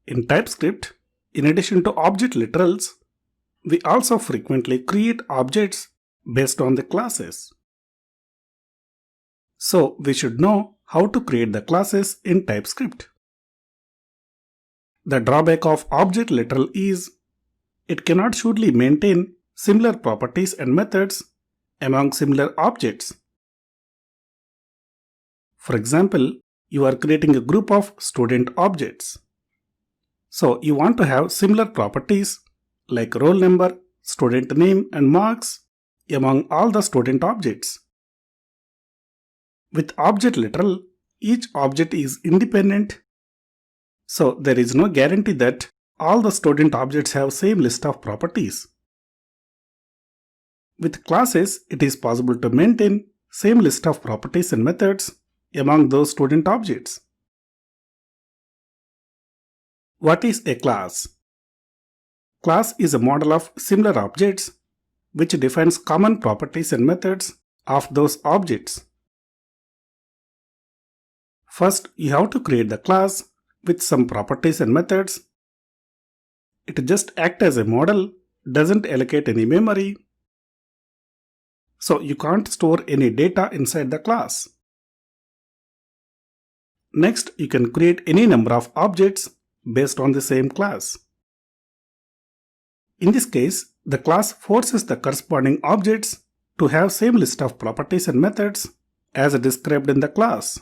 In TypeScript, in addition to object literals, we also frequently create objects based on the classes. So we should know how to create the classes in TypeScript. The drawback of object literal is it cannot surely maintain similar properties and methods among similar objects. For example, you are creating a group of student objects. So you want to have similar properties like roll number, student name and marks among all the student objects. With object literal, each object is independent, so there is no guarantee that all the student objects have same list of properties. With classes, it is possible to maintain same list of properties and methods among those student objects. What is a class? Class is a model of similar objects which defines common properties and methods of those objects. First, you have to create the class with some properties and methods. It just acts as a model, doesn't allocate any memory, so you can't store any data inside the class. Next, you can create any number of objects based on the same class. In this case, the class forces the corresponding objects to have same list of properties and methods as described in the class.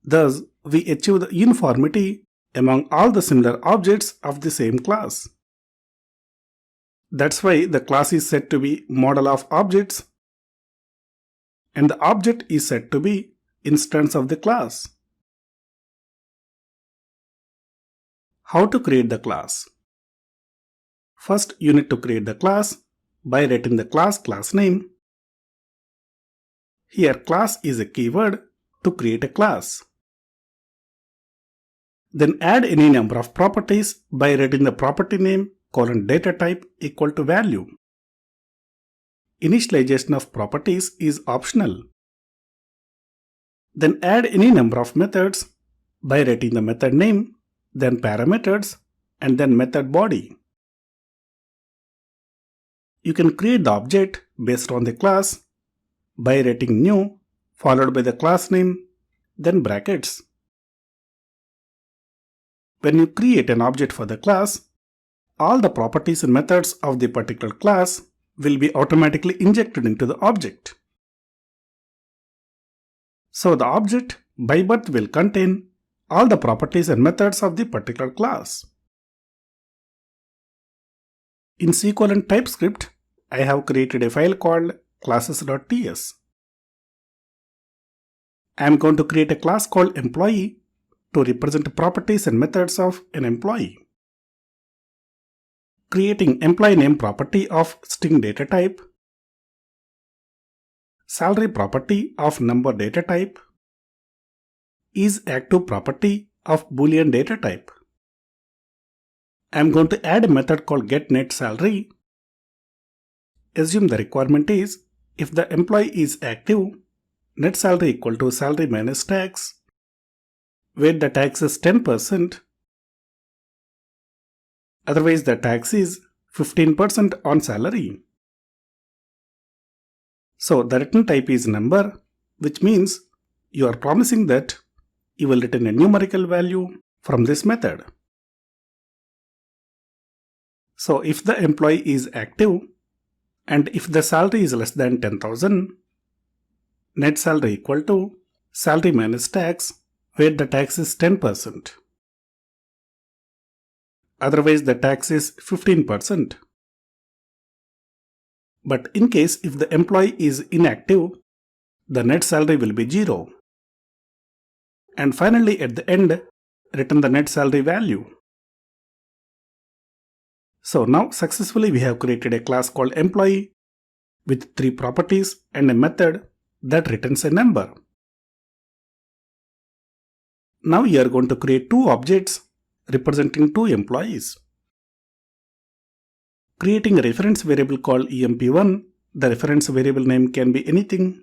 Thus, we achieve the uniformity among all the similar objects of the same class. That's why the class is said to be model of objects and the object is said to be instance of the class. How to create the class? First, you need to create the class by writing the class name. Here, class is a keyword to create a class. Then add any number of properties by writing the property name data type equal to value. Initialization of properties is optional. Then add any number of methods by writing the method name, then parameters, and then method body. You can create the object based on the class by writing new followed by the class name, then brackets. When you create an object for the class, all the properties and methods of the particular class will be automatically injected into the object. So the object by birth will contain all the properties and methods of the particular class. In SQL and TypeScript, I have created a file called classes.ts. I am going to create a class called employee to represent properties and methods of an employee. Creating employee name property of string data type, salary property of number data type, is active property of boolean data type. I am going to add a method called getNetSalary. Assume the requirement is if the employee is active, net salary equal to salary minus tax, where the tax is 10%. Otherwise, the tax is 15% on salary. So the return type is number, which means you are promising that you will return a numerical value from this method. So if the employee is active and if the salary is less than 10,000, net salary equal to salary minus tax, where the tax is 10%. Otherwise, the tax is 15%. But in case if the employee is inactive, the net salary will be 0. And finally, at the end, return the net salary value. So now successfully we have created a class called employee with 3 properties and a method that returns a number. Now we are going to create 2 objects representing 2 employees. Creating a reference variable called emp1, the reference variable name can be anything.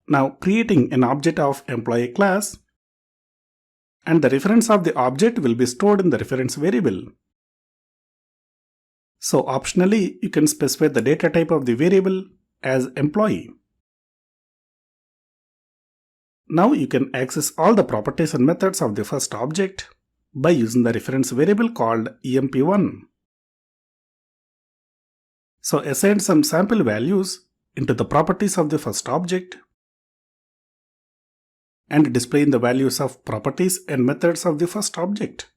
Now creating an object of employee class. and the reference of the object will be stored in the reference variable. So optionally, you can specify the data type of the variable as employee. Now you can access all the properties and methods of the first object by using the reference variable called emp1. So assign some sample values into the properties of the first object and display the values of properties and methods of the first object.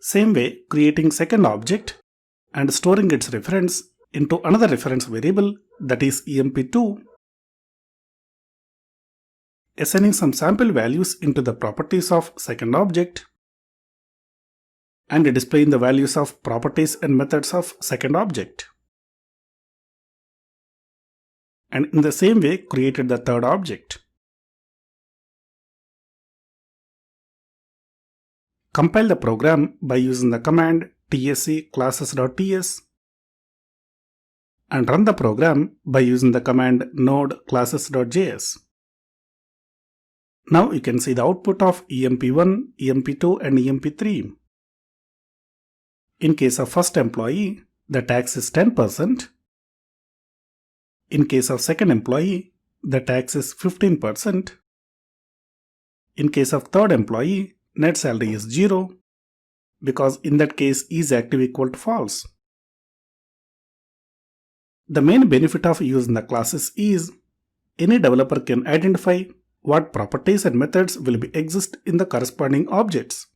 Same way, creating second object and storing its reference into another reference variable, that is emp2. Assigning some sample values into the properties of second object and displaying the values of properties and methods of second object. And in the same way, created the third object. Compile the program by using the command tsc classes.ts and run the program by using the command node classes.js. Now you can see the output of emp1, emp2 and emp3. In case of first employee, the tax is 10%. In case of second employee, the tax is 15%. In case of third employee, net salary is 0 because in that case isActive equal to false. The main benefit of using the classes is any developer can identify what properties and methods will be exist in the corresponding objects.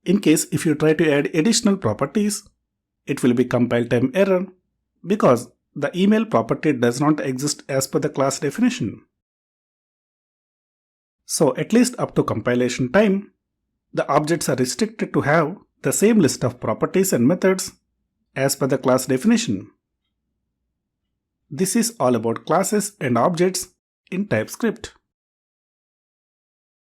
In case if you try to add additional properties, it will be compile time error because the email property does not exist as per the class definition. So at least up to compilation time, the objects are restricted to have the same list of properties and methods as per the class definition. This is all about classes and objects in TypeScript.